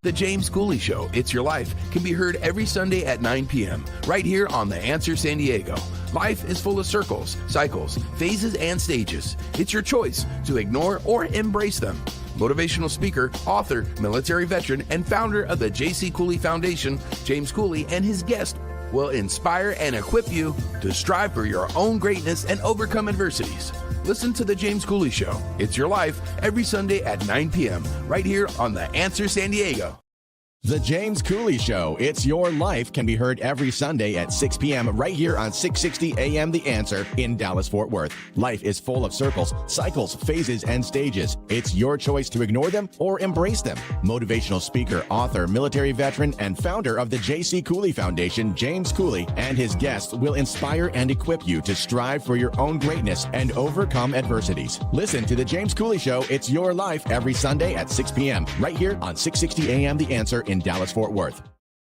The James Cooley Show, It's Your Life, can be heard every Sunday at 9 p.m. right here on The Answer San Diego. Life is full of circles, cycles, phases, and stages. It's your choice to ignore or embrace them. Motivational speaker, author, military veteran, and founder of the J.C. Cooley Foundation, James Cooley and his guest will inspire and equip you to strive for your own greatness and overcome adversities. Listen to The James Cooley Show, It's Your Life, every Sunday at 9 p.m. right here on The Answer San Diego. The James Cooley Show, It's Your Life, can be heard every Sunday at 6 p.m. right here on 660 AM The Answer in Dallas-Fort Worth. Life is full of circles, cycles, phases, and stages. It's your choice to ignore them or embrace them. Motivational speaker, author, military veteran, and founder of the J.C. Cooley Foundation, James Cooley, and his guests will inspire and equip you to strive for your own greatness and overcome adversities. Listen to The James Cooley Show, It's Your Life, every Sunday at 6 p.m. right here on 660 AM The Answer in Dallas-Fort Worth.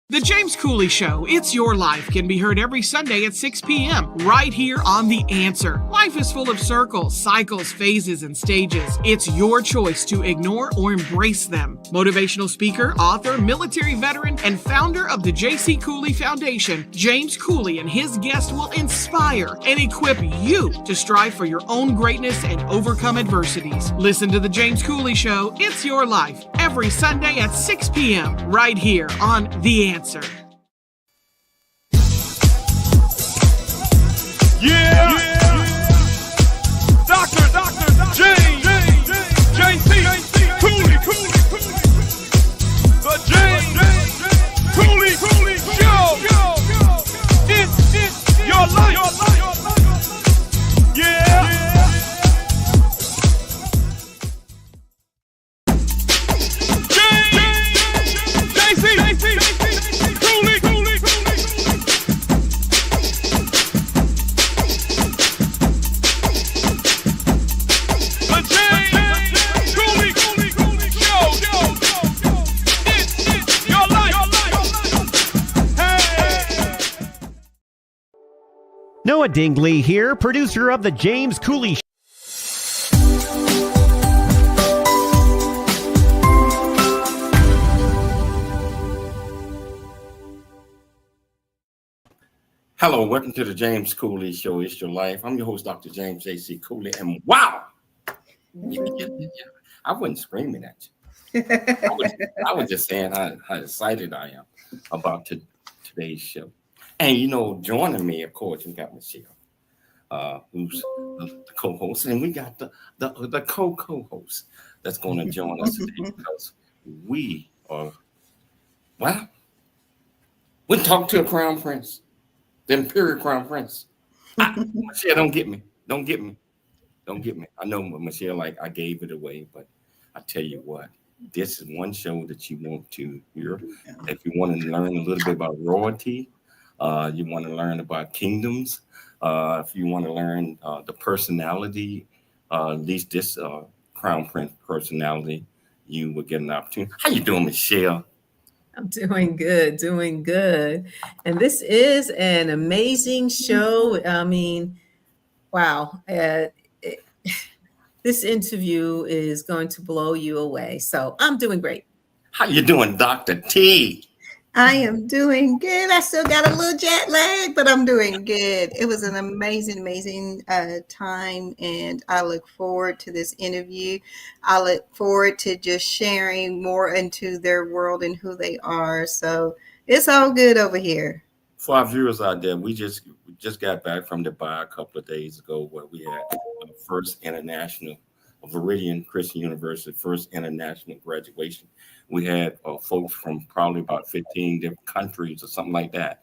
The James Cooley Show, It's Your Life, can be heard every Sunday at 6 p.m. right here on The Answer. Life is full of circles, cycles, phases, and stages. It's your choice to ignore or embrace them. Motivational speaker, author, military veteran, and founder of the J.C. Cooley Foundation, James Cooley and his guests will inspire and equip you to strive for your own greatness and overcome adversities. Listen to The James Cooley Show, It's Your Life, every Sunday at 6 p.m. right here on The Answer. Yeah. Dr. James J.C. Cooley. The James Cooley Show. It's your life. Yeah. Noah Dingley here, producer of The James Cooley Show. Hello, welcome to The James Cooley Show, It's Your Life. I'm your host, Dr. James J.C. Cooley, and wow! I wasn't screaming at you. I was just saying how excited I am about today's show. And, joining me, of course, we got Michelle, who's the co-host, and we got the co-host that's going to join us today because we talked to a crown prince, the imperial crown prince. Michelle, don't get me. I know, Michelle, I gave it away, but I tell you what, this is one show that you want to hear. If you want to learn a little bit about royalty, you want to learn about kingdoms, if you want to learn the personality, at least this crown prince personality, you will get an opportunity. How you doing, Michelle? I'm doing good. And this is an amazing show. I mean, wow. This interview is going to blow you away. So I'm doing great. How you doing, Dr. T? I am doing good. I still got a little jet lag, but I'm doing good. It was an amazing time, and I look forward to this interview. I look forward to just sharing more into their world and who they are. So it's all good over here. For our viewers out there, we just got back from Dubai a couple of days ago where we had the first international, Viridian Christian University, first international graduation. We had folks from probably about 15 different countries or something like that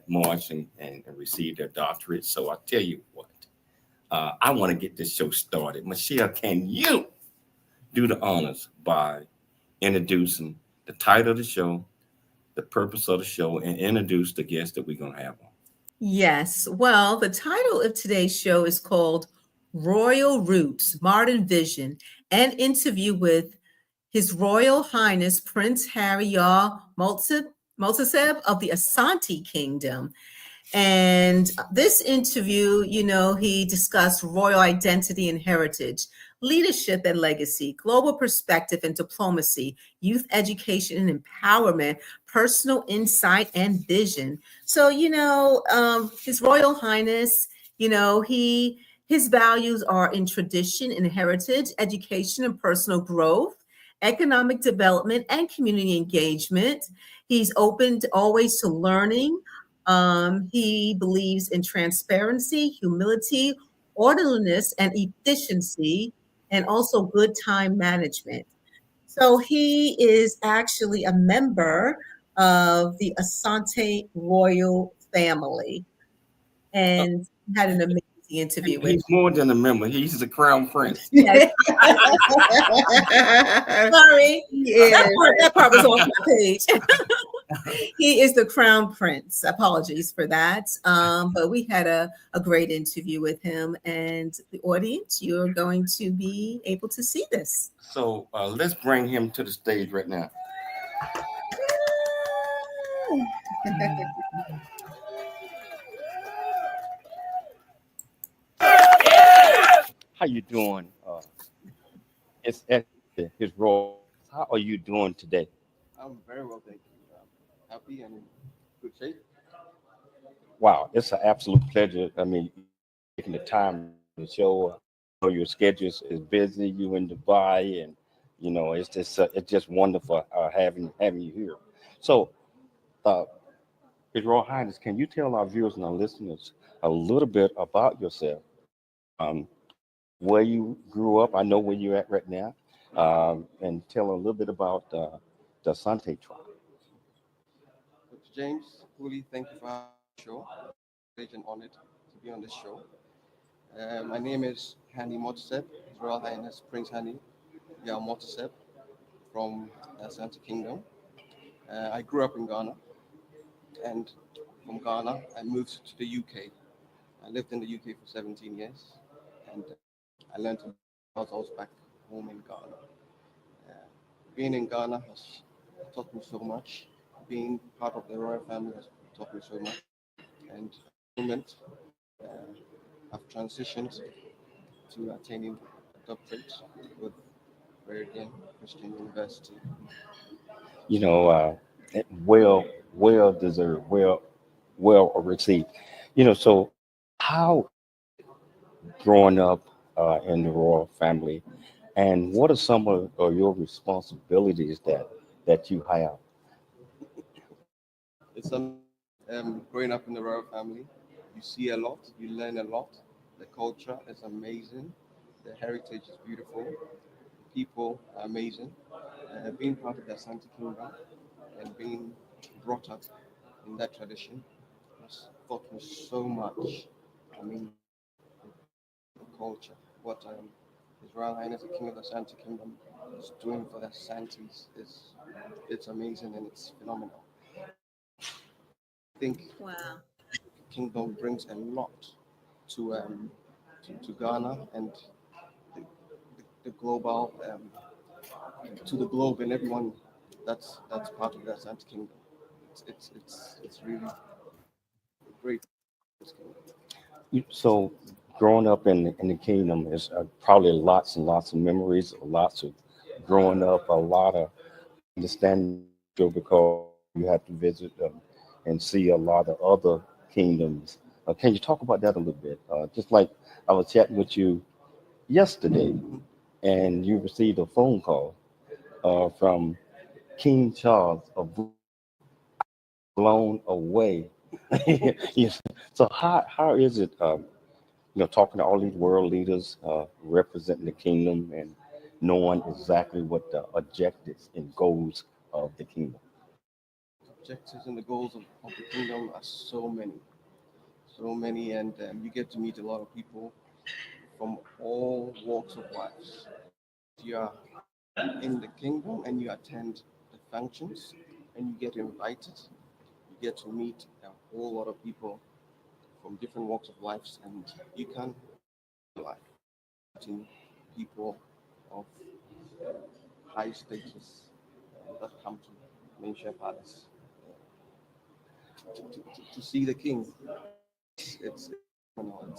marched and received their doctorate. So I tell you what, I want to get this show started. Michelle, can you do the honors by introducing the title of the show, the purpose of the show, and introduce the guest that we're going to have on? Yes. Well, the title of today's show is called Royal Roots, Modern Vision, an interview with His Royal Highness Prince Hanny Yaw Mouhtiseb of the Asante Kingdom. And this interview, he discussed royal identity and heritage, leadership and legacy, global perspective and diplomacy, youth education and empowerment, personal insight and vision. So, His Royal Highness, his values are in tradition and heritage, education and personal growth, economic development and community engagement. He's open always to learning. He believes in transparency, humility, orderliness, and efficiency, and also good time management. So he is actually a member of the Asante royal family and had an amazing interview with He's more than a member. He's the crown prince. Yes. Sorry. Yeah. That part was off my page. He is the crown prince. Apologies for that. But we had a great interview with him, and the audience, you're going to be able to see this. So let's bring him to the stage right now. How you doing? It's his role. How are you doing today? I'm very well, thank you. Happy and in good shape. Wow, it's an absolute pleasure. I mean, taking the time to show. Your schedule is busy. You in Dubai, and it's just wonderful having you here. So, His Royal Highness, can you tell our viewers and our listeners a little bit about yourself? Um, where you grew up? I know where you're at right now, and tell a little bit about the Asante tribe. Dr. James, Cooley, thank you for having the show. Privileged and honored to be on this show. My name is Hanny Yaw His Royal Highness Prince Hanny Yaw Mouhtiseb from the Asante Kingdom. I grew up in Ghana, and from Ghana, I moved to the UK. I lived in the UK for 17 years, and I learned to while I was back home in Ghana. Uh, Being in Ghana has taught me so much. Being part of the royal family has taught me so much. And at the moment, uh, I've transitioned to attaining a doctorate with Meridian Christian University. You know, well deserved, well received. So how growing up in the royal family, and what are some of your responsibilities that you have? It's growing up in the royal family. You see a lot, you learn a lot. The culture is amazing. The heritage is beautiful. The people are amazing. Being part of the Asante Kingdom and being brought up in that tradition has taught me so much. I mean, the culture, what His Royal Highness the King of the Asante Kingdom is doing for the Asantes is it's amazing and it's phenomenal. I think Wow. the kingdom brings a lot to to Ghana and the global to the globe and everyone that's part of the Asante Kingdom. It's really great. So growing up in the kingdom is probably lots and lots of memories, lots of growing up, a lot of understanding because you have to visit and see a lot of other kingdoms. Can you talk about that a little bit? Just like I was chatting with you yesterday, and you received a phone call from King Charles of blown away. Yes. So how is it? Talking to all these world leaders representing the kingdom and knowing exactly what the objectives and goals of the kingdom. Objectives and the goals of the kingdom are so many, and you get to meet a lot of people from all walks of life. You are in the kingdom and you attend the functions and you get invited. You get to meet a whole lot of people from different walks of life, and you can life meeting people of high status that come to Menchia Palace to see the king. It's phenomenal.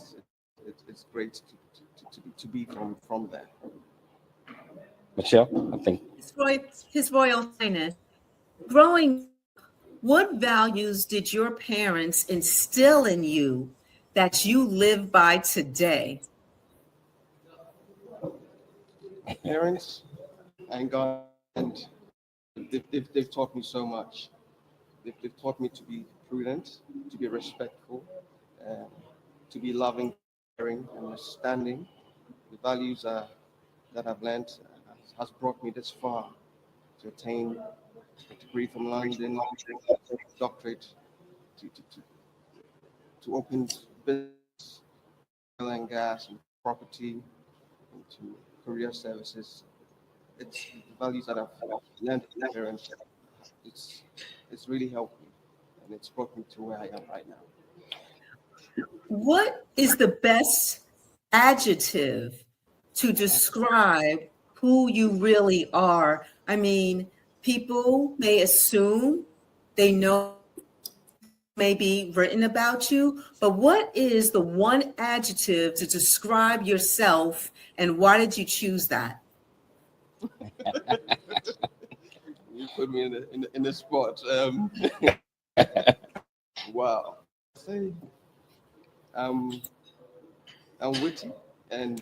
It's great to to be from there. Michelle, I think. His Royal Highness, growing, what values did your parents instill in you that you live by today? Parents and God, and they've taught me so much. They've taught me to be prudent, to be respectful, uh, to be loving, caring, understanding. The values that I've learned has brought me this far to attain a degree from London, doctorate, to, to, to, to open business, oil and gas, and property, and to career services. It's the values that I've learned from my parents. It's it's really helped me, and it's brought me to where I am right now. What is the best adjective to describe who you really are? I mean, people may assume they know may be written about you, but what is the one adjective to describe yourself, and why did you choose that? You put me in the spot. Wow. Say, um, I'm witty and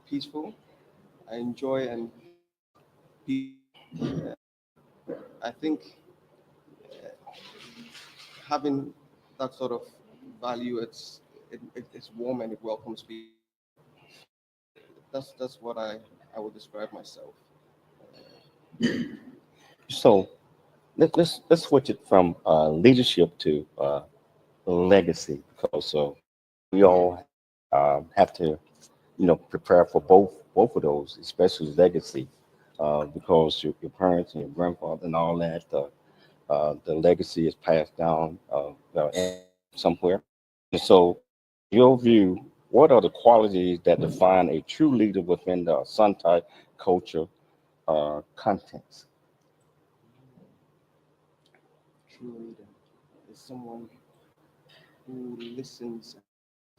peaceful. I enjoy and be. I think having that sort of value, it's warm and it welcomes people. That's what I would describe myself. So let's switch it from leadership to legacy, because we all have to prepare for both of those, especially legacy, because your parents and your grandfather and all that, the legacy is passed down somewhere. And so, your view, what are the qualities that define a true leader within the Asante culture contents? True leader is someone who listens and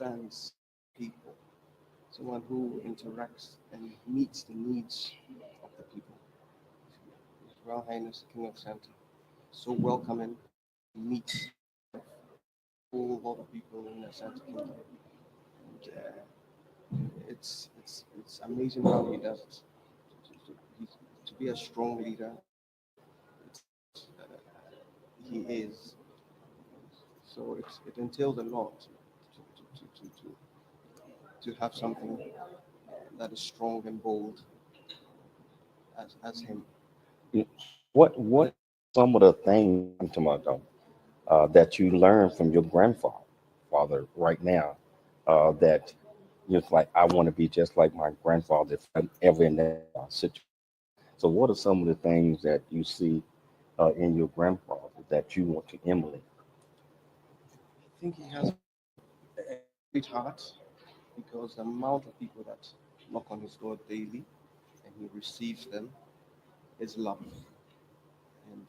understands people, someone who interacts and meets the needs of the people. His Royal Highness, the King of Santa, so welcoming, meets a whole lot of people in the Asante Kingdom. And, it's amazing how he does it. To be a strong leader, uh, he is. So it entails a lot to have something that is strong and bold as him. What some of the things Tomato, that you learned from your grandfather right now, that you're like, I want to be just like my grandfather if I'm ever in that situation. So what are some of the things that you see in your grandfather that you want to emulate? I think he has a great heart because the amount of people that knock on his door daily and he receives them is love. And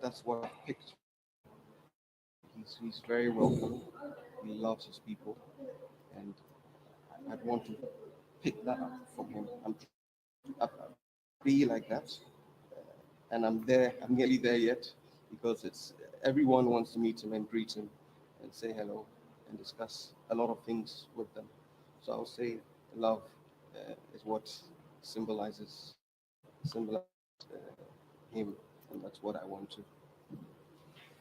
that's what I picked. He's very welcoming. He loves his people. And I'd want to pick that up from him. I be like that. And I'm there. I'm nearly there yet because it's everyone wants to meet him and greet him and say hello and discuss a lot of things with them. So I'll say love is what symbolizes him, and that's what I want to.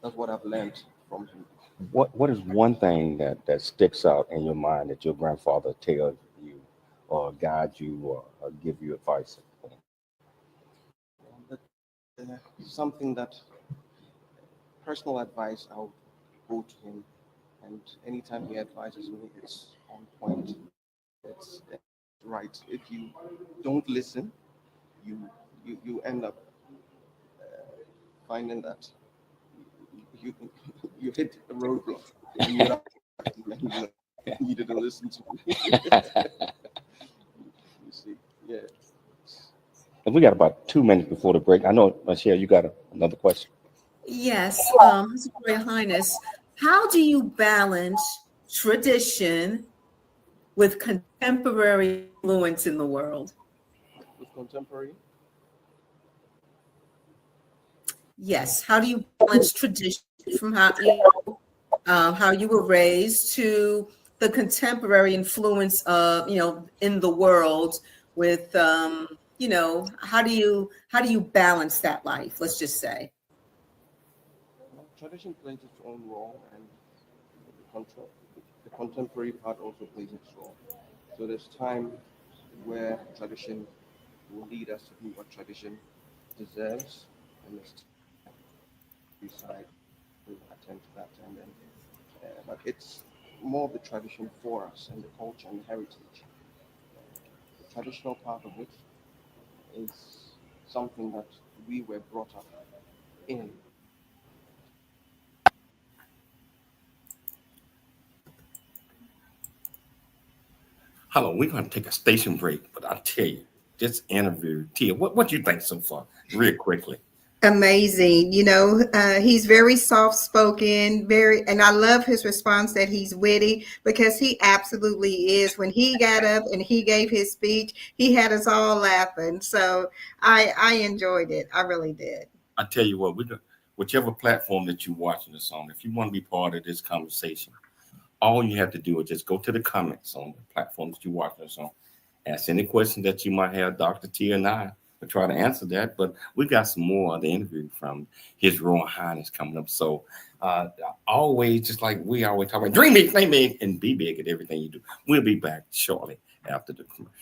That's what I've learned from him. What is one thing that sticks out in your mind that your grandfather tell you or guide you or give you advice? But, something that personal advice, I'll go to him, and anytime he advises me, it's on point. It's right. If you don't listen, you end up finding that you you hit a roadblock and you didn't listen to me. You see, yeah. And we got about 2 minutes before the break. I know, Michelle, you got another question. Yes, His Royal Highness, how do you balance tradition with contemporary influence in the world? With contemporary? Yes. How do you balance tradition from how you were raised to the contemporary influence of, in the world with, how do you balance that life? Let's just say. Well, tradition plays its own role, and the contemporary part also plays its role. So there's time where tradition will lead us to do what tradition deserves, and there's decide to attend to that, and then but it's more of the tradition for us and the culture and the heritage. The traditional part of it is something that we were brought up in. Hello, we're going to take a station break, but I'll tell you, this interview, Tia, what do you think so far, real quickly? Amazing. He's very soft-spoken, and I love his response that he's witty, because he absolutely is. When he got up and he gave his speech, he had us all laughing. So I enjoyed it. I really did. I tell you what, whichever platform that you're watching this on, if you want to be part of this conversation, all you have to do is just go to the comments on the platform that you're watching us on. Ask any question that you might have, Dr. Tia and I will try to answer that. But we got some more of the interview from His Royal Highness coming up. So always, just like we always talk about, dream big, think big, and be big at everything you do. We'll be back shortly after the commercial.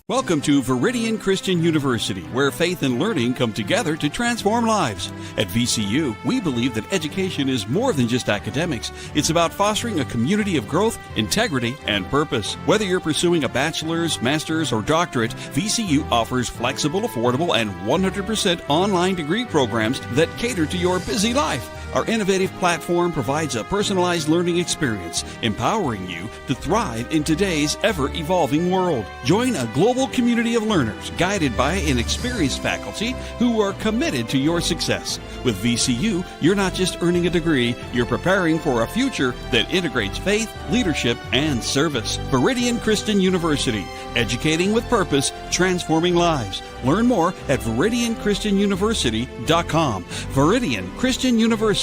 Welcome to Viridian Christian University, where faith and learning come together to transform lives. At VCU, we believe that education is more than just academics. It's about fostering a community of growth, integrity, and purpose. Whether you're pursuing a bachelor's, master's, or doctorate, VCU offers flexible, affordable, and 100% online degree programs that cater to your busy life. Our innovative platform provides a personalized learning experience, empowering you to thrive in today's ever-evolving world. Join a global community of learners guided by an experienced faculty who are committed to your success. With VCU, you're not just earning a degree, you're preparing for a future that integrates faith, leadership, and service. Viridian Christian University, educating with purpose, transforming lives. Learn more at ViridianChristianUniversity.com. ViridianChristianUniversity.com.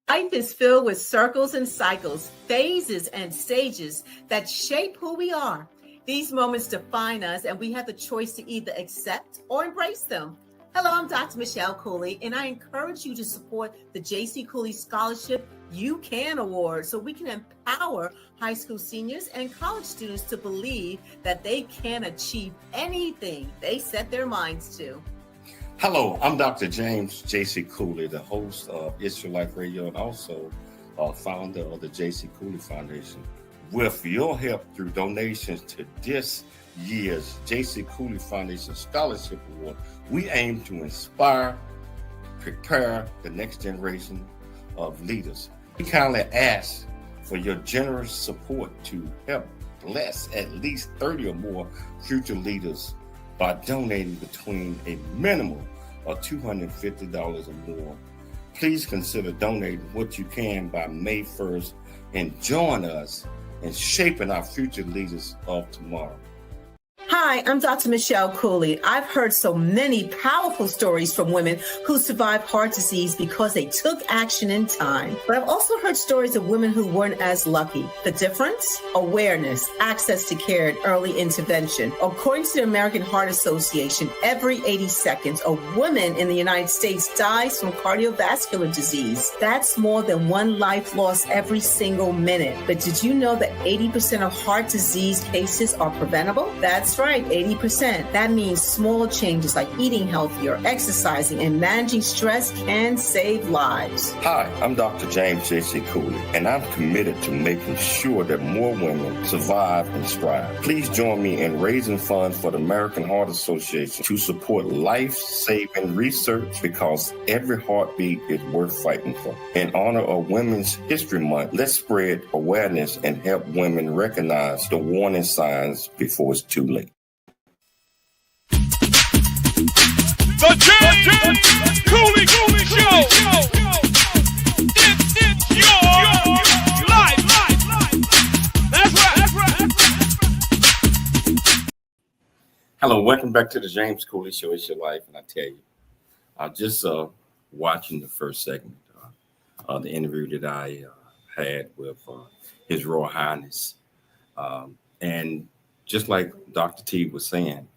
Life is filled with circles and cycles, phases and stages that shape who we are. These moments define us, and we have the choice to either accept or embrace them. Hello, I'm Dr. Michelle Cooley, and I encourage you to support the J.C. Cooley Scholarship You Can Award so we can empower high school seniors and college students to believe that they can achieve anything they set their minds to. Hello, I'm Dr. James J.C. Cooley, the host of Israelite Radio and also founder of the J.C. Cooley Foundation. With your help through donations to this year's J.C. Cooley Foundation Scholarship Award, we aim to inspire, prepare the next generation of leaders. We kindly ask for your generous support to help bless at least 30 or more future leaders by donating between a minimum of $250 or more. Please consider donating what you can by May 1st and join us in shaping our future leaders of tomorrow. Hi, I'm Dr. Michelle Cooley. I've heard so many powerful stories from women who survived heart disease because they took action in time. But I've also heard stories of women who weren't as lucky. The difference? Awareness, access to care, and early intervention. According to the American Heart Association, every 80 seconds, a woman in the United States dies from cardiovascular disease. That's more than one life lost every single minute. But did you know that 80% of heart disease cases are preventable? That's right. right, 80%. That means small changes like eating healthier, exercising, and managing stress can save lives. Hi, I'm Dr. James J.C. Cooley, and I'm committed to making sure that more women survive and strive. Please join me in raising funds for the American Heart Association to support life-saving research, because every heartbeat is worth fighting for. In honor of Women's History Month, let's spread awareness and help women recognize the warning signs before it's too late. The James Cooley Show. It's your life. That's right. Hello, welcome back to the James Cooley Show. It's your life, and I tell you, I just watching the first segment of the interview that I had with His Royal Highness, and just like Dr. T was saying,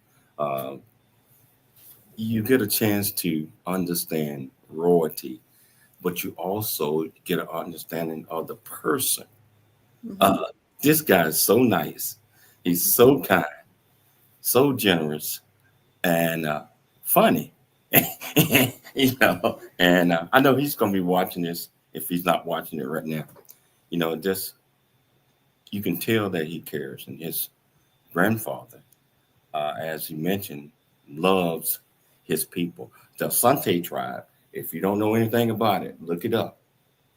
you get a chance to understand royalty, but you also get an understanding of the person. Mhm. This guy is so nice. He's so kind, so generous, and funny. You know, and I know he's going to be watching this if he's not watching it right now. You know, just you can tell that he cares, and his grandfather, as he mentioned, loves his people. The Asante tribe, if you don't know anything about it, look it up.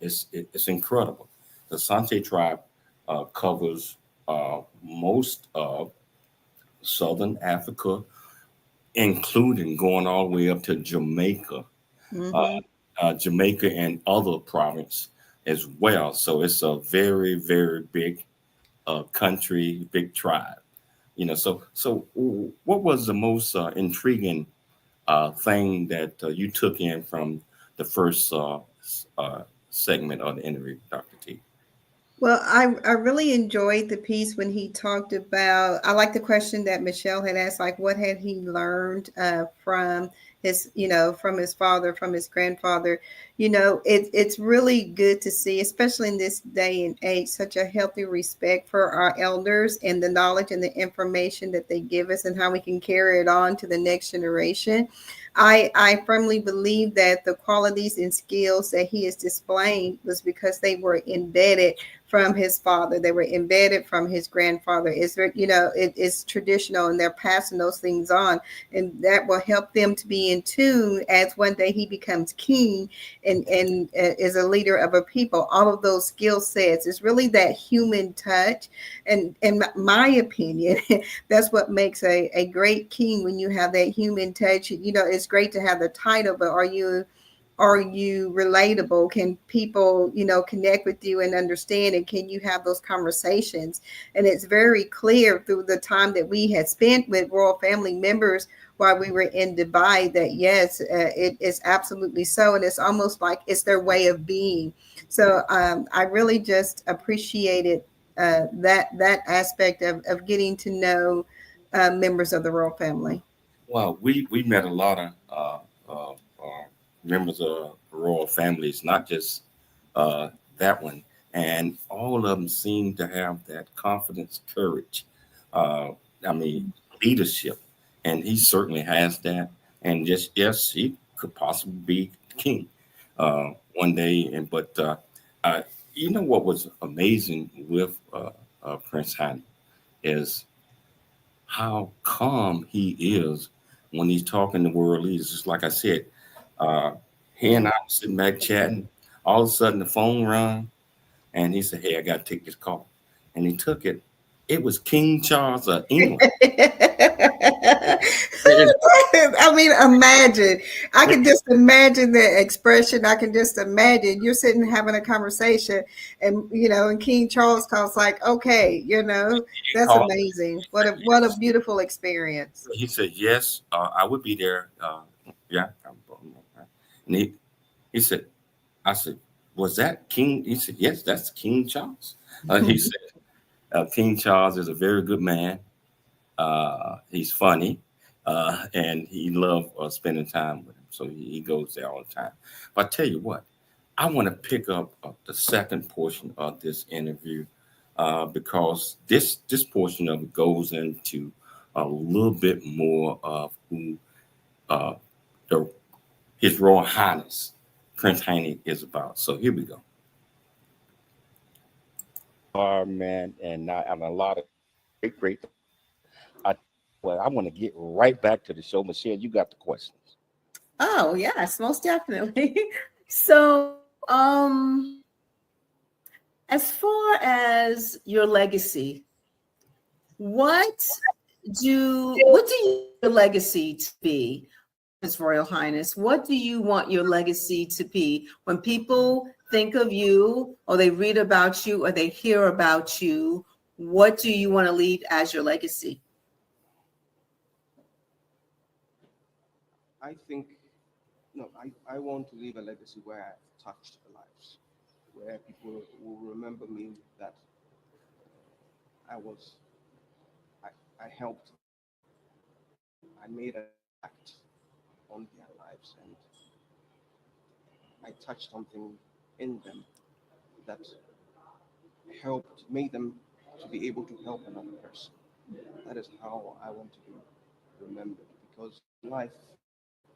It's incredible. The Asante tribe covers most of Southern Africa, including going all the way up to Jamaica, Jamaica and other provinces as well. So it's a very, very big country, big tribe. You know, so what was the most intriguing thing that you took in from the first segment of the interview, Dr. T? Well, I really enjoyed the piece when he talked about, I like the question that Michelle had asked, like, what had he learned from his, from his father, from his grandfather. It's really good to see, especially in this day and age, such a healthy respect for our elders and the knowledge and the information that they give us and how we can carry it on to the next generation. I firmly believe that the qualities and skills that he is displaying was because they were embedded from his father. They were embedded from his grandfather. It is traditional, and they're passing those things on, and that will help them to be in tune as one day he becomes king and is a leader of a people. All of those skill sets is really that human touch, and in my opinion, that's what makes a great king, when you have that human touch. It's great to have the title, but are you relatable? Can people, connect with you and understand? And can you have those conversations? And it's very clear through the time that we had spent with royal family members while we were in Dubai that yes, it is absolutely so. And it's almost like it's their way of being. So I really just appreciated that aspect of getting to know members of the royal family. Well, we met a lot of members of royal families, not just that one, and all of them seem to have that confidence, courage. Leadership, and he certainly has that. And just yes, he could possibly be king one day. But what was amazing with Prince Hanny is how calm he is when he's talking to world leaders. Just like I said, he and I were sitting back chatting. All of a sudden, the phone rang, and he said, "Hey, I got to take this call." And he took it. It was King Charles of England. Imagine. I can just imagine the expression. I can just imagine you're sitting having a conversation, and and King Charles calls, like, okay, that's amazing. What a beautiful experience. He said, "Yes, I would be there." Yeah. And he said, I said, "Was that King?" He said, "Yes, that's King Charles." He said, "King Charles is a very good man. He's funny, and he loved spending time with him. So he goes there all the time." But I tell you what, I want to pick up the second portion of this interview because this portion of it goes into a little bit more of who uh, the, His Royal Highness Prince Hanny is about. So here we go. Man, and a lot of great. I well, I want to get right back to the show. Michelle, you got the questions. Oh, yes, most definitely. So, as far as your legacy, what what do you want your legacy to be, His Royal Highness? What do you want your legacy to be when people think of you, or they read about you, or they hear about you? What do you want to leave as your legacy? I think, no, I want to leave a legacy where I've touched lives, where people will remember me that I was, I, I helped, I made an impact on their lives, and I touched something in them that made them to be able to help another person. That is how I want to be remembered, because in life,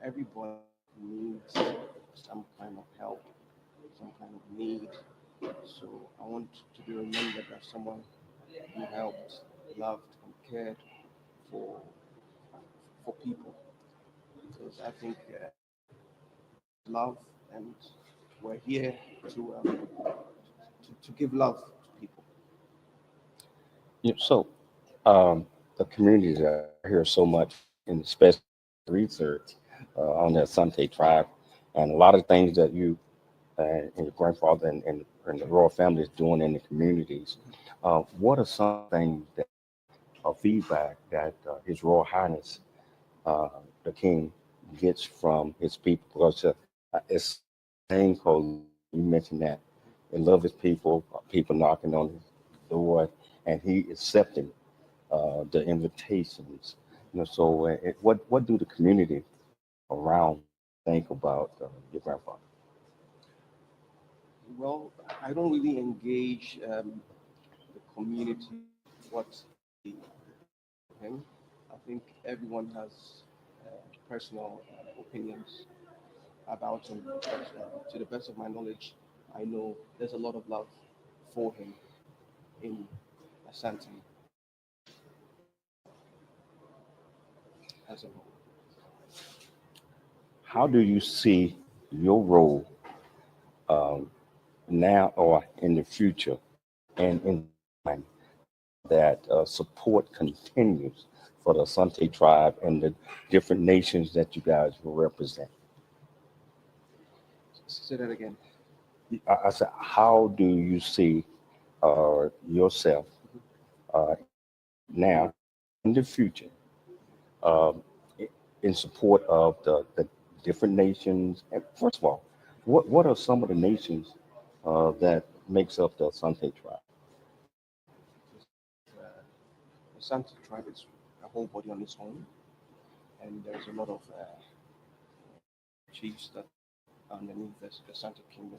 everybody needs some kind of help, some kind of need. So I want to be remembered as someone who helped, loved, and cared for for people, because I think love, and we're here to give love to people. Yeah, so the communities are here so much, and especially research on the Asante tribe, and a lot of things that you and your grandfather and the royal family is doing in the communities. What are some things that feedback that His Royal Highness uh, the King gets from his people? Because it's thing called, you mentioned that he love his people, people knocking on his door, and he accepting the invitations. So what do the community around think about your grandfather? Well, I don't really engage the community what they him. I think everyone has personal opinions about him. But to the best of my knowledge, I know there's a lot of love for him in Asante as a whole. How do you see your role um, now or in the future, and in time that support continues for the Asante tribe and the different nations that you guys will represent? Say that again. I said, how do you see yourself uh, now in the future um, i- in support of the different nations? And first of all, what are some of the nations that makes up the Asante tribe? Uh, the Asante tribe is a whole body on its own, and there's a lot of chiefs that are underneath the Asante Kingdom.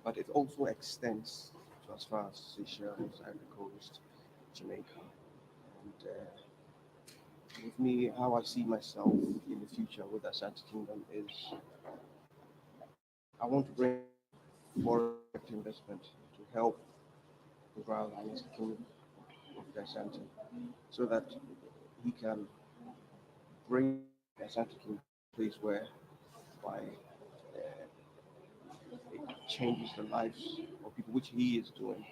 But it also extends to as far as Seychelles, Ivory Coast, Jamaica. And with me, how I see myself in the future with the Asante Kingdom is I want to bring foreign investment to help the Royal Highness Kingdom of the Asante, so that he can bring the Asante Kingdom to a place where by it changes the lives of people, which he is doing.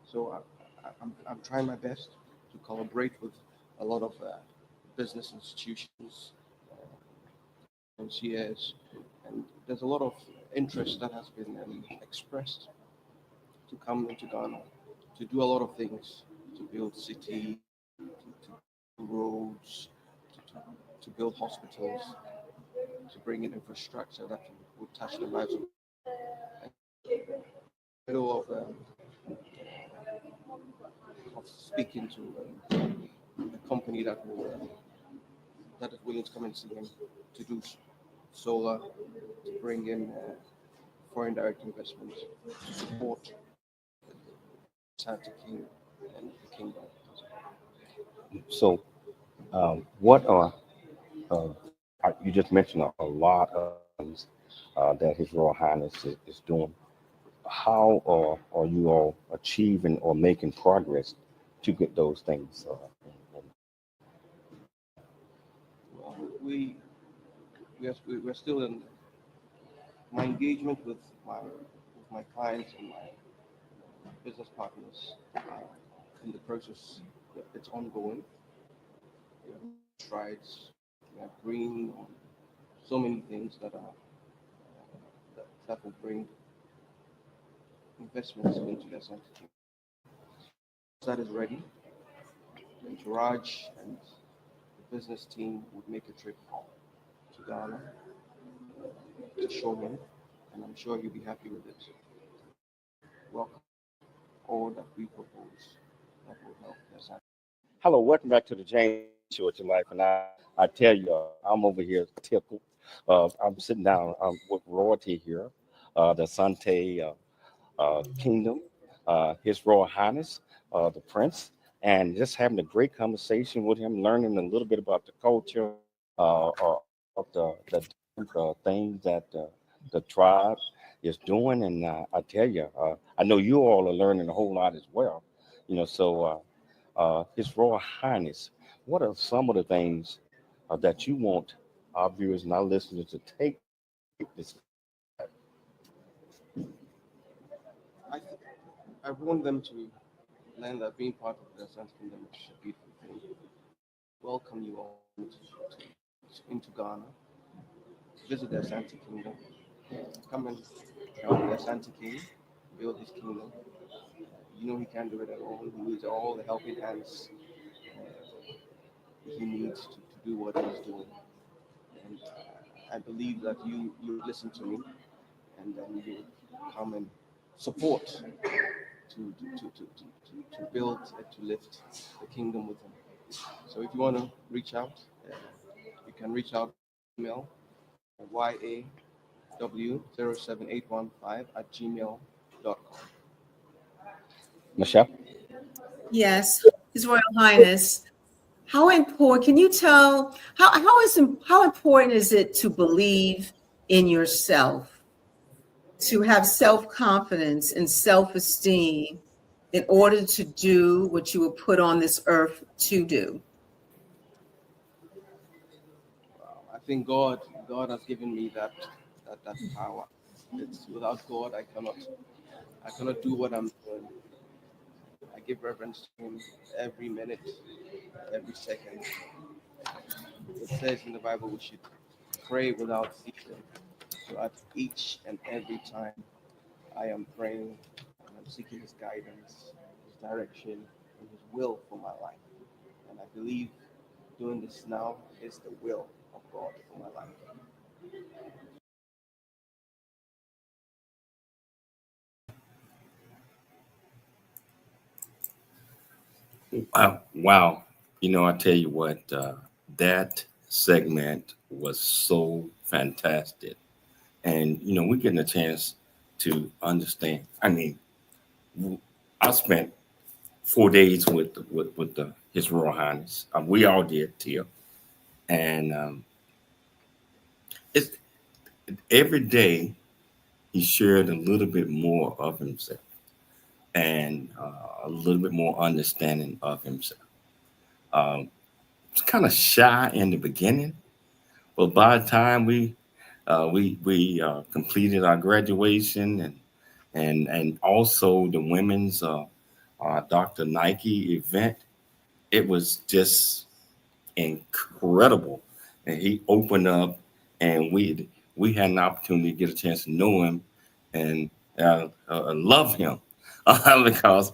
So I'm trying my best to collaborate with a lot of business institutions, concierge, and there's a lot of interest that has been expressed to come into Ghana to do a lot of things, to build cities, to build roads, to build hospitals, to bring in infrastructure that would touch the lives of middle of speaking to a company that is willing to come and see him to do solar, to bring in foreign direct investment to support Santa King and the kingdom. So, what you just mentioned a lot of things that His Royal Highness is doing. How are you all achieving or making progress to get those things? Well, we're still in my engagement with my clients and my business partners in the process. It's ongoing. We have strides. We are agreeing on so many things that will bring investments into the Asante Kingdom. That is ready. The entourage and the business team would make a trip to Ghana to show him, and I'm sure he'll be happy with it. Welcome all that we propose that will help the Asante. Hello, welcome back to the James Show at Your Life, and I tell you, I'm over here tickled. I'm sitting down with royalty here, the Asante Kingdom, His Royal Highness, the Prince, and just having a great conversation with him, learning a little bit about the culture, of the different things that the tribe is doing. And I tell you, I know you all are learning a whole lot as well. So His Royal Highness, what are some of the things that you want our viewers and our listeners to take this? I, I want them to learn that being part of the Asante Kingdom is a beautiful thing. Welcome you all into Ghana. Visit the Asante Kingdom. Come and help the Asante King build his kingdom. You know he can't do it alone. He needs all the helping hands he needs to do what he's doing. And I believe that you listen to me, and then you come and support to build and to lift the kingdom with him. So if you want to reach out, you can reach out email yaw07815 Michelle? Yes, His Royal Highness. How important? Can you tell how important is it to believe in yourself, to have self-confidence and self-esteem in order to do what you were put on this earth to do? I think God has given me that power. It's without God I cannot do what I'm doing. I give reverence to him every minute, every second. It says in the Bible we should pray without ceasing. So at each and every time I am praying and I'm seeking his guidance, his direction, and his will for my life. And I believe doing this now is the will of God for my life. Wow. I tell you what, that segment was so fantastic. And, we're getting a chance to understand. I mean, I spent 4 days with His Royal Highness. We all did, Tia. And it's every day he shared a little bit more of himself and a little bit more understanding of himself. Was kind of shy in the beginning, but by the time we completed our graduation and also the women's Dr. Nike event, it was just incredible. And he opened up, and we had an opportunity to get a chance to know him and love him because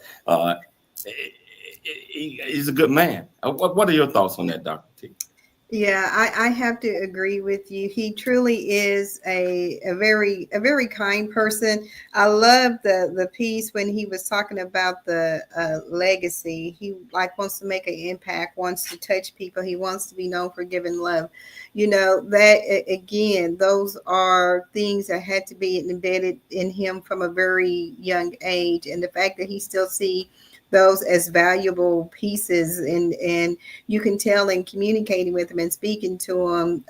he's a good man. What are your thoughts on that, Dr. T? Yeah, I have to agree with you. He truly is a very kind person. I love the piece when he was talking about the legacy. He wants to make an impact, wants to touch people. He wants to be known for giving love. That again, those are things that had to be embedded in him from a very young age, and the fact that he still see those as valuable pieces, and you can tell in communicating with them and speaking to them,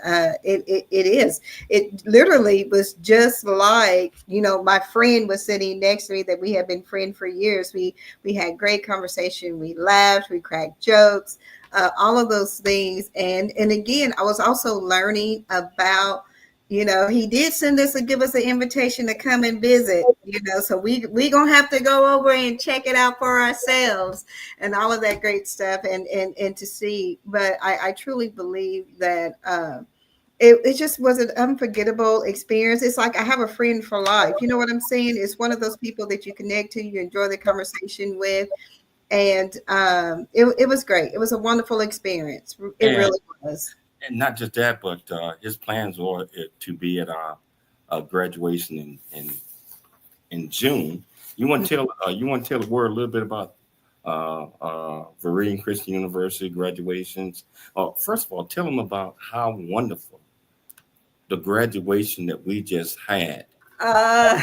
it literally was just like, my friend was sitting next to me that we have been friends for years. We had great conversation, we laughed, we cracked jokes, all of those things. And again, I was also learning about, he did send us and give us an invitation to come and visit, so we gonna have to go over and check it out for ourselves and all of that great stuff, and to see. But I truly believe that it just was an unforgettable experience. It's like I have a friend for life. You know what I'm saying? It's one of those people that you connect to, you enjoy the conversation with. And it was great. It was a wonderful experience. It really was. And not just that, but his plans are to be at our graduation in June. You want to tell the world a little bit about Veridian Christian University graduations. First of all, tell them about how wonderful the graduation that we just had. And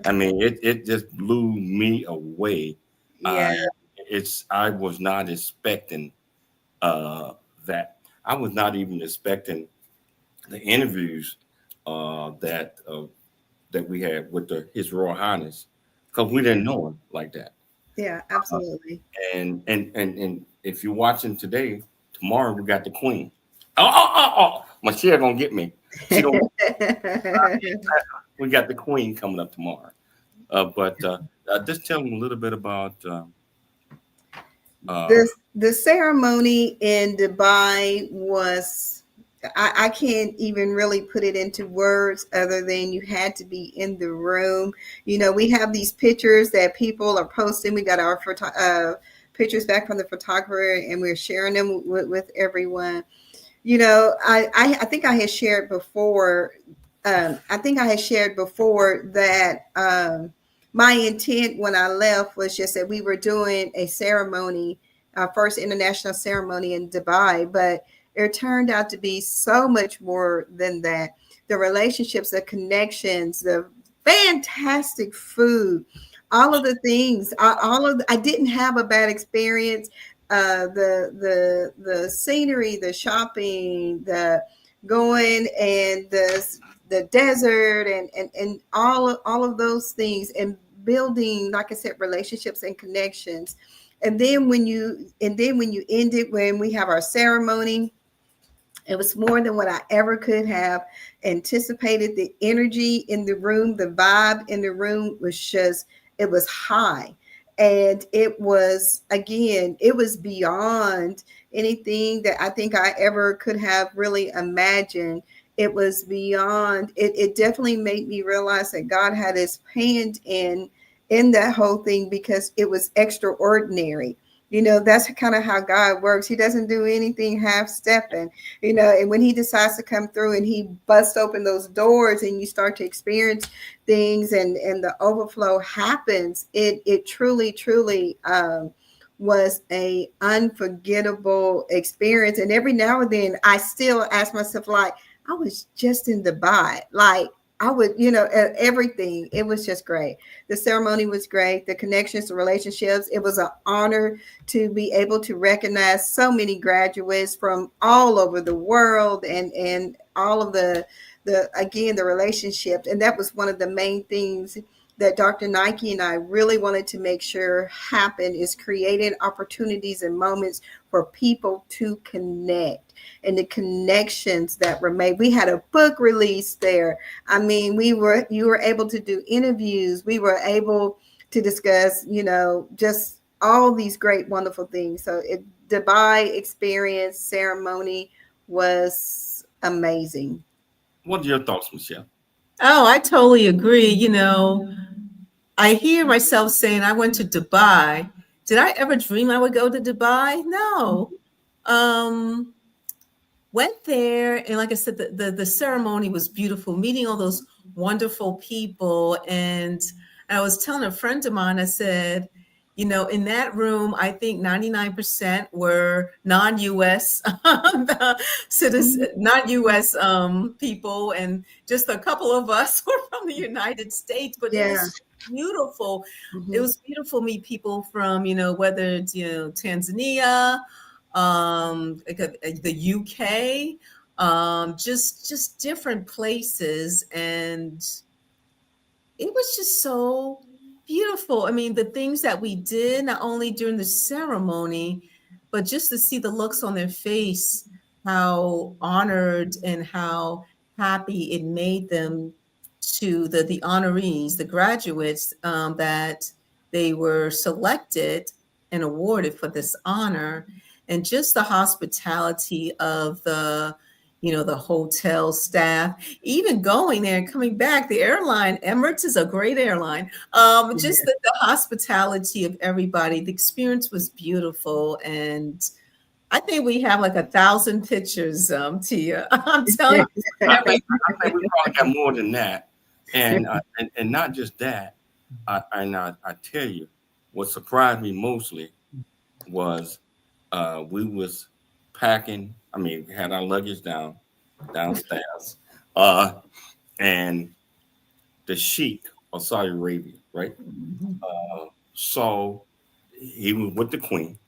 I mean, it just blew me away. Yeah. I was not expecting that. I was not even expecting the interviews that we had with His Royal Highness, because we didn't know him like that. Yeah, absolutely. And if you're watching today, tomorrow we got the Queen. Michelle gonna get me. She gonna, we got the Queen coming up tomorrow. But just tell them a little bit about the ceremony in Dubai was, I can't even really put it into words other than you had to be in the room. We have these pictures that people are posting. We got our pictures back from the photographer, and we're sharing them with everyone. I think I had shared before. That my intent when I left was just that we were doing a ceremony, our first international ceremony in Dubai, but it turned out to be so much more than that. The relationships, the connections, the fantastic food, all of the things, I didn't have a bad experience. The scenery, the shopping, the going, and the desert, and all of those things, and building, like I said, relationships and connections. And then when you end it, when we have our ceremony, it was more than what I ever could have anticipated. The energy in the room, the vibe in the room was just, it was high. And it was beyond anything that I think I ever could have really imagined. It was beyond, it definitely made me realize that God had his hand in that whole thing, because it was extraordinary. That's kind of how God works. He doesn't do anything half-stepping, and when he decides to come through and he busts open those doors and you start to experience things, and the overflow happens, it truly was a unforgettable experience. And every now and then I still ask myself, like, I was just in Dubai. Like, I would, everything. It was just great. The ceremony was great. The connections, the relationships. It was an honor to be able to recognize so many graduates from all over the world, and all of the relationships. And that was one of the main things that Dr. Nike and I really wanted to make sure happen, is creating opportunities and moments for people to connect, and the connections that were made. We had a book release there. I mean, you were able to do interviews. We were able to discuss, just all these great, wonderful things. So Dubai experience ceremony was amazing. What are your thoughts, Michelle? Oh, I totally agree. I hear myself saying I went to Dubai. Did I ever dream I would go to Dubai? No. Went there, and like I said, the ceremony was beautiful, meeting all those wonderful people. And I was telling a friend of mine, I said, in that room, I think 99% were non-US citizens, non-US people, and just a couple of us were from the United States. But Yeah. beautiful. Mhm. It was beautiful to meet people from, whether it's, Tanzania, the UK, just different places. And it was just so beautiful. I mean, the things that we did, not only during the ceremony, but just to see the looks on their face, how honored and how happy it made them, to the honorees, the graduates, that they were selected and awarded for this honor. And just the hospitality of the hotel staff, even going there and coming back. The airline, Emirates, is a great airline. Just the hospitality of everybody. The experience was beautiful. And I think we have like 1,000 pictures, Tia. I'm telling you. I think we probably got more than that. And not just that. I tell you, what surprised me mostly was we was packing. I mean, we had our luggage downstairs, and the Sheikh of Saudi Arabia, right? So he was with the Queen,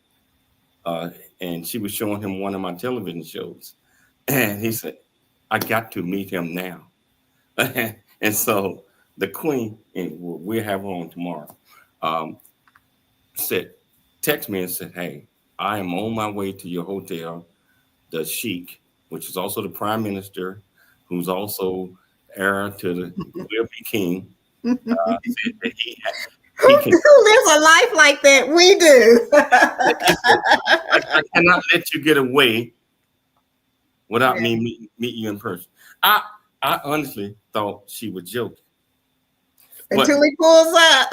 and she was showing him one of my television shows, and he said, "I got to meet him now." And so the Queen, and we'll have her on tomorrow, text me and said, "Hey, I am on my way to your hotel. The Sheikh, which is also the Prime Minister, who's also heir to the will be king, said that he can, Who lives a life like that? We do. I cannot let you get away without me meet you in person." I honestly thought she was joking. Until he pulls up.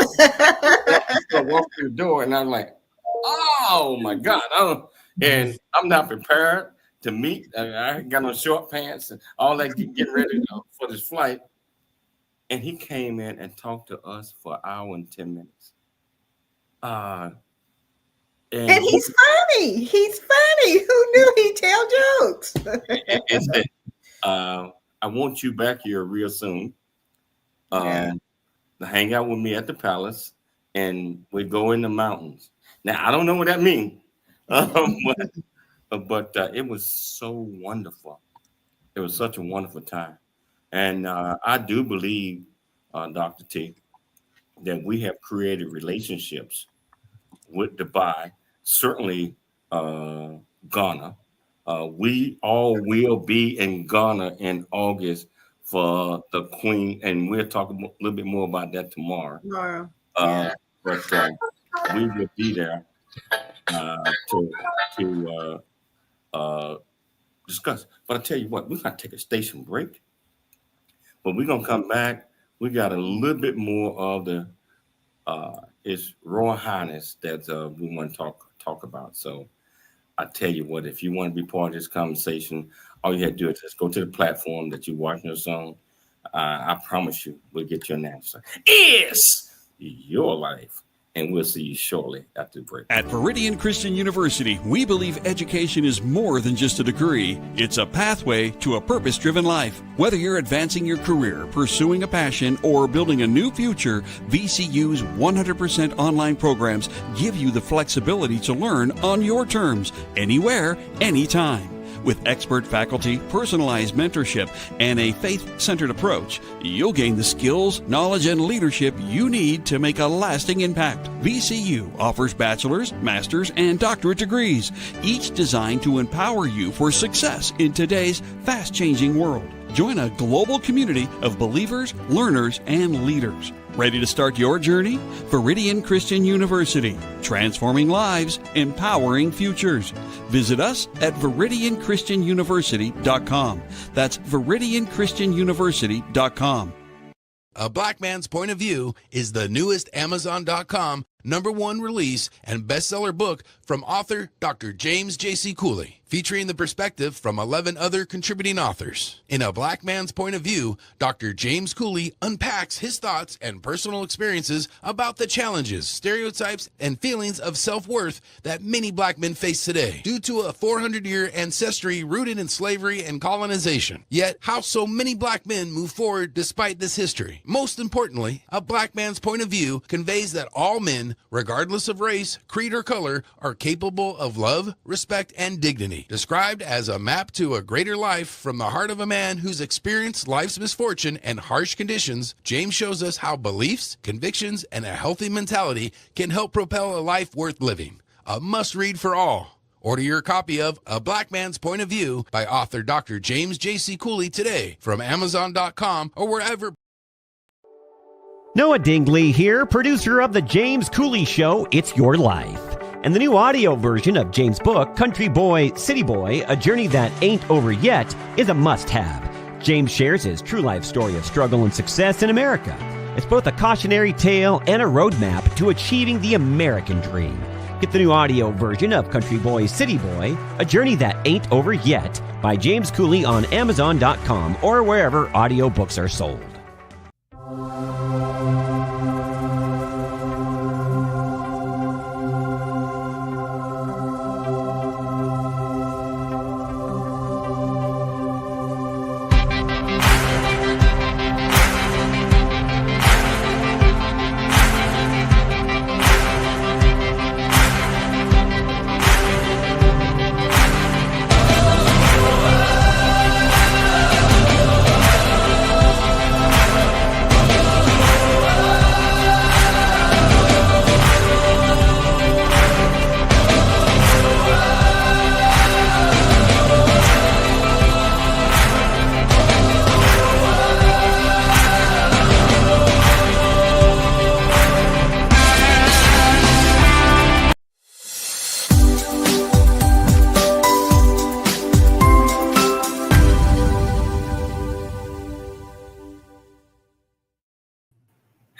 I walked through the door and I'm like, oh my God. And I'm not prepared to meet. I ain't got no short pants and all that, getting ready for this flight. And he came in and talked to us for an hour and 10 minutes. And he's funny. He's funny. Who knew he'd tell jokes? and said, I want you back here real soon. To hang out with me at the palace, and we go in the mountains. Now, I don't know what that means, but it was so wonderful. It was such a wonderful time. And I do believe, Dr. T, that we have created relationships with Dubai, certainly Ghana. We all will be in Ghana in August for the Queen, and we'll talk a little bit more about that tomorrow. But we will be there to discuss. But I tell you what, we're going to take a station break, but we're going to come back. We got a little bit more of the His Royal Highness that we want to talk about. So I tell you what, if you want to be part of this conversation, all you have to do is just go to the platform that you're watching us on. I promise you, we'll get you an answer. It's your life. And we'll see you shortly after the break. At Viridian Christian University, we believe education is more than just a degree. It's a pathway to a purpose-driven life. Whether you're advancing your career, pursuing a passion, or building a new future, VCU's 100% online programs give you the flexibility to learn on your terms, anywhere, anytime. With expert faculty, personalized mentorship, and a faith-centered approach, you'll gain the skills, knowledge, and leadership you need to make a lasting impact. VCU offers bachelor's, master's, and doctorate degrees, each designed to empower you for success in today's fast-changing world. Join a global community of believers, learners, and leaders. Ready to start your journey? Viridian Christian University, transforming lives, empowering futures. Visit us at ViridianChristianUniversity.com. That's ViridianChristianUniversity.com. A Black Man's Point of View is the newest Amazon.com #1 release and bestseller book from author Dr. James J.C. Cooley, featuring the perspective from 11 other contributing authors. In A Black Man's Point of View, Dr. James Cooley unpacks his thoughts and personal experiences about the challenges, stereotypes, and feelings of self-worth that many black men face today due to a 400-year ancestry rooted in slavery and colonization. Yet, how so many black men move forward despite this history. Most importantly, A Black Man's Point of View conveys that all men, regardless of race, creed, or color, are capable of love, respect, and dignity. Described as a map to a greater life from the heart of a man who's experienced life's misfortune and harsh conditions, James shows us how beliefs, convictions, and a healthy mentality can help propel a life worth living. A must-read for all. Order your copy of A Black Man's Point of View by author Dr. James J.C. Cooley today from Amazon.com or wherever. Noah Dingley here, producer of The James Cooley Show, It's Your Life. And the new audio version of James' book, Country Boy, City Boy, A Journey That Ain't Over Yet, is a must-have. James shares his true life story of struggle and success in America. It's both a cautionary tale and a roadmap to achieving the American dream. Get the new audio version of Country Boy, City Boy, A Journey That Ain't Over Yet by James Cooley on Amazon.com or wherever audiobooks are sold.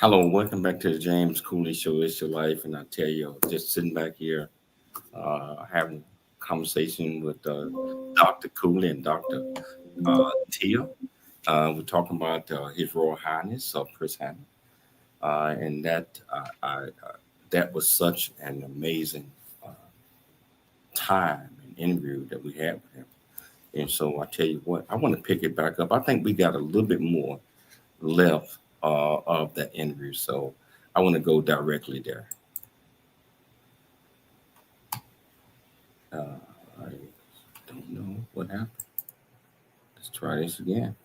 Hello, and welcome back to the James Cooley Show. It's Your Life, and I tell you, just sitting back here, having a conversation with Dr. Cooley and Dr. Tia. We're talking about His Royal Highness Prince Hanny, and that was such an amazing time and interview that we had with him. And so I tell you what, I want to pick it back up. I think we got a little bit more left of that interview, so I want to go directly there. I don't know what happened. Let's try this again.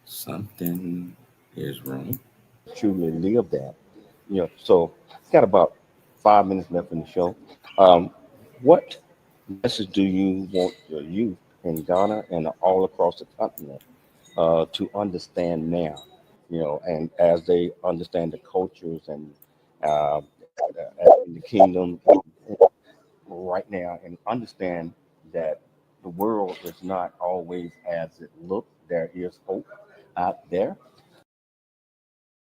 Something is wrong. Truly live that. So got about 5 minutes left in the show. What message do you want your youth in Ghana and all across the continent to understand now, and as they understand the cultures and the kingdom right now, and understand that the world is not always as it looks. There is hope out there.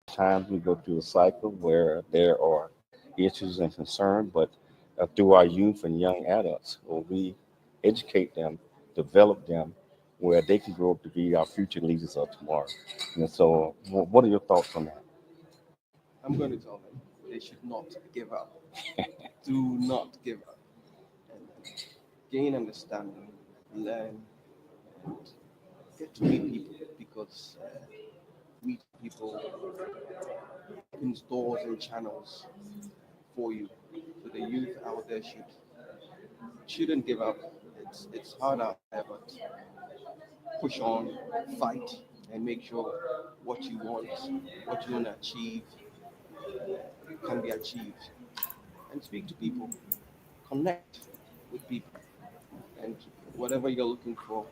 Times we go through a cycle where there are issues and concerns, but through our youth and young adults, we educate them, develop them, where they can grow up to be our future leaders of tomorrow. And so, what are your thoughts on that? I'm going to tell them they should not give up. Do not give up. And gain understanding, learn, and get to meet people, because meet people opens doors and channels for you. So the youth out there shouldn't give up. It's hard out there, but push on, fight, and make sure what you want to achieve can be achieved. And speak to people, connect with people, and whatever you're looking for,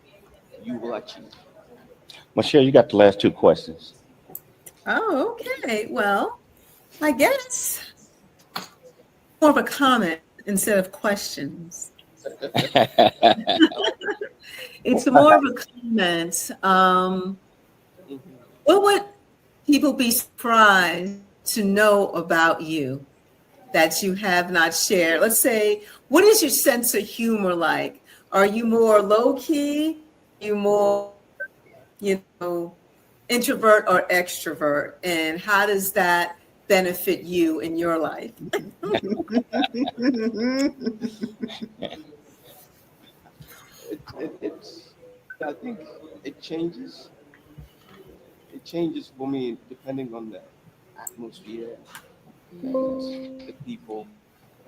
you will achieve. Michelle, you got the last two questions. Oh, okay. Well, I guess more of a comment instead of questions. It's more of a comment. What would people be surprised to know about you that you have not shared? Let's say, what is your sense of humor like? Are you more low key? Are you more, introvert or extrovert? And how does that benefit you in your life? It's I think it changes. It changes for me depending on the atmosphere and the people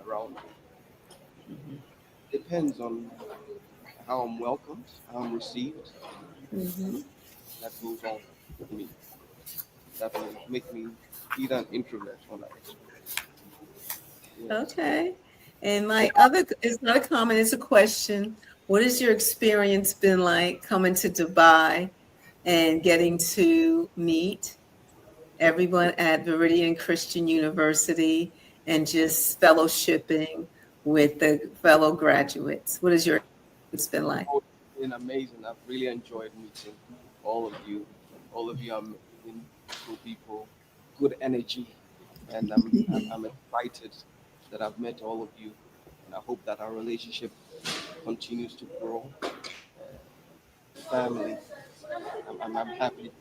around me. Depends on how I'm welcomed, how I'm received. Mhm. That goes on for me. That will make me either an introvert or an extrovert. Yes. Okay. And my other, it's not a comment, it's a question. What has your experience been like coming to Dubai and getting to meet everyone at Viridian Christian University and just fellowshipping with the fellow graduates? What has your experience been like? Oh, it's been amazing. I've really enjoyed meeting all of you. All of you are amazing, cool people, good energy, and I'm excited that I've met all of you, and I hope that our relationship continues to grow. Family, I'm happy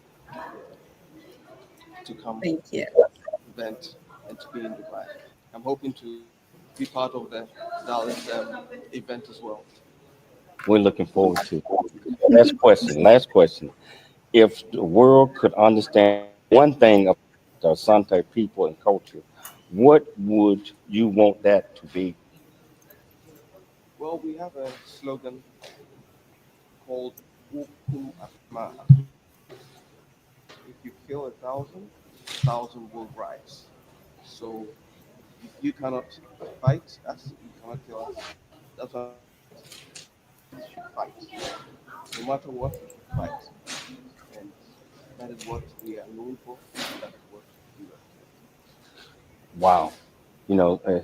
to come Thank you. to the event and to be in Dubai. I'm hoping to be part of the Dallas event as well. We're looking forward to. Last question. Last question. If the world could understand one thing about the Asante people and culture, what would you want that to be? Well, we have a slogan called Wuku Asma. If you kill 1,000, 1,000 will rise. So if you cannot fight us, you cannot kill us. That's why we should fight. No matter what, we should fight. And that is what we are known for. And that is what we are. Wow.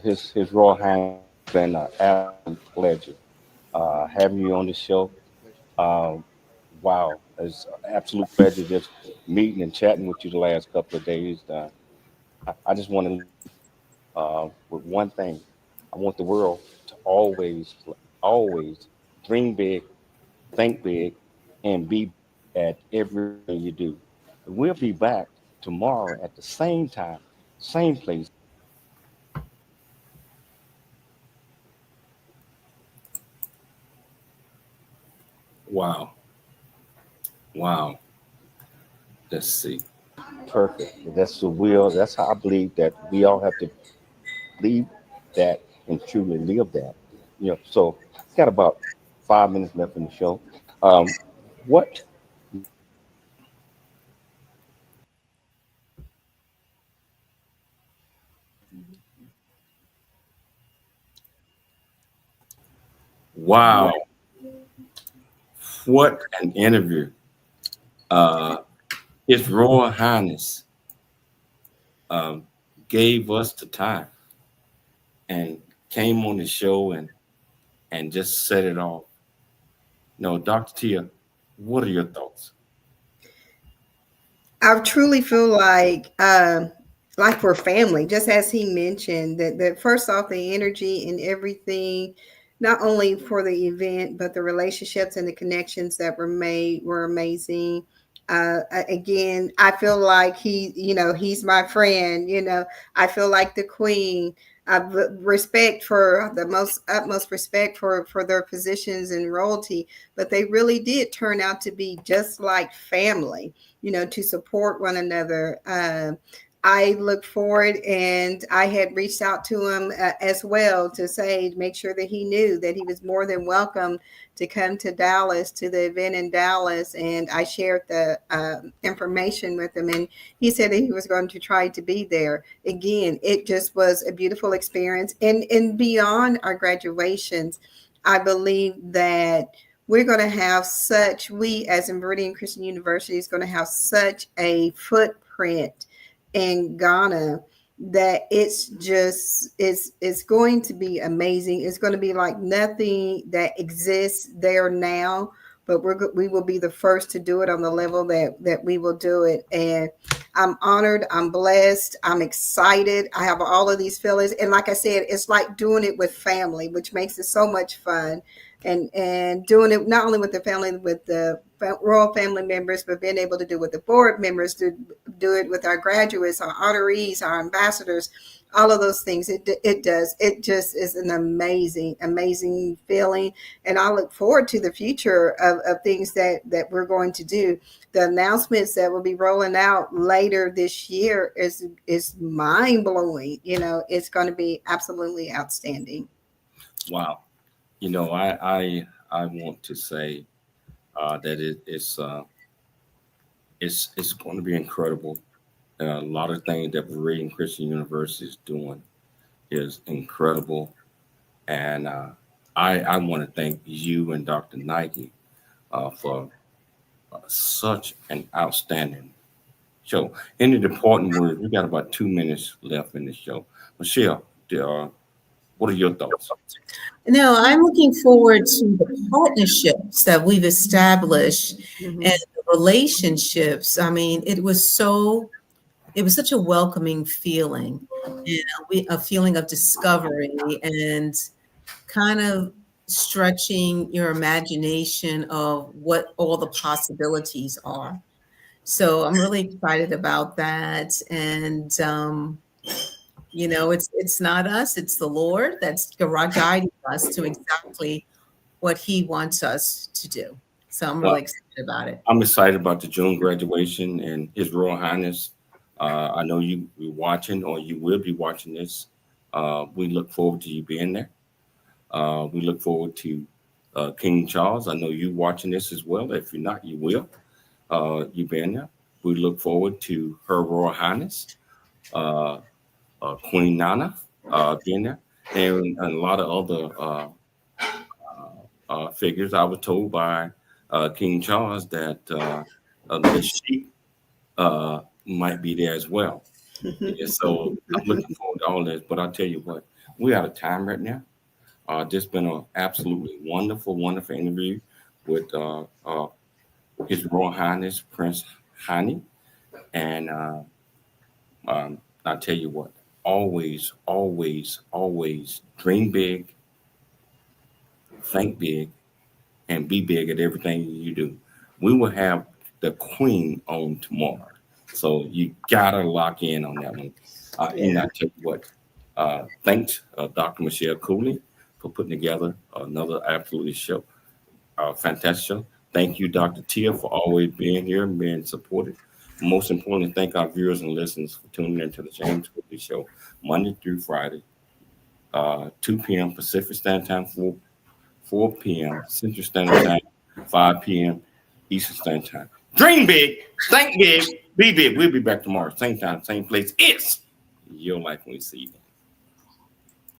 His Royal Highness has been an absolute pleasure having you on the show. It's a pleasure. Um, wow. It's an absolute pleasure just meeting and chatting with you the last couple of days. I just want to leave with one thing. I want the world to always dream big, think big, and be at everything you do. We'll be back tomorrow at the same time, same place. Wow. Wow. Let's see. Perfect. That's the will. That's how I believe that we all have to believe that and truly live that. So got about 5 minutes left in the show. What Wow. What an interview. Uh, His Royal Highness um, gave us the time and came on the show and just set it off. No, Dr. Tia, what are your thoughts? I truly feel like we're family, just as he mentioned that first off, the energy and everything, not only for the event, but the relationships and the connections that were made were amazing. Again, I feel like he's my friend. I feel like the queen. I've respect for the most utmost respect for their positions and royalty, but they really did turn out to be just like family, to support one another. I look forward, and I had reached out to him as well to say, make sure that he knew that he was more than welcome to come to Dallas, to the event in Dallas. And I shared the information with him, and he said that he was going to try to be there. Again, it just was a beautiful experience. And beyond our graduations, I believe that we're going to have we as in Meridian Christian University is going to have such a footprint in Ghana that it's going to be amazing. It's going to be like nothing that exists there now, but we will be the first to do it on the level that we will do it. And I'm honored. I'm blessed. I'm excited. I have all of these feelings. And like I said, it's like doing it with family, which makes it so much fun. And doing it not only with the family, with the royal family members, but being able to do it with the board members, to do it with our graduates, our honorees, our ambassadors, all of those things. It does. It just is an amazing feeling. And I look forward to the future of things that we're going to do. The announcements that will be rolling out later this year is mind blowing. You know, it's going to be absolutely outstanding. Wow. You know, I want to say that it's going to be incredible. A lot of things that Meridian Christian University is doing is incredible, and I want to thank you and Dr. Nike for such an outstanding show. Any departing words? We got about 2 minutes left in the show. Michelle, what are your thoughts? No, I'm looking forward to the partnerships that we've established Mhm. and the relationships. I mean, it was such a welcoming feeling, a feeling of discovery and kind of stretching your imagination of what all the possibilities are. So I'm really excited about that. And you know, it's not us, it's the Lord that's guiding us to exactly what He wants us to do. So I'm really Well, excited about it. I'm excited about the June graduation and His Royal Highness. I know you're watching, or you will be watching this. We look forward to you being there. We look forward to King Charles. I know you watching this as well. If you're not, you will. You being there. We look forward to Her Royal Highness, Queen Nana, being there, and a lot of other figures. I was told by King Charles that the sheep might be there as well. Yeah, so I'm looking forward to all this. But I'll tell you what, we're out of time right now. This has been an absolutely wonderful interview with His Royal Highness Prince Hanny. And I'll tell you what, always dream big, think big, and be big at everything you do. We will have the Queen on tomorrow. So you gotta lock in on that one. And I tell you what, thanks Dr. Michelle Cooley for putting together another absolutely fantastic show. Thank you, Dr. Tia, for always being here and being supportive. Most importantly, thank our viewers and listeners for tuning into the James Cooley Show, Monday through Friday, 2 p.m. Pacific Standard Time, 4 p.m. Central Standard Time, 5 p.m. Eastern Standard Time. Dream big, think big, be big. We'll be back tomorrow, same time, same place. It's your life when we see you.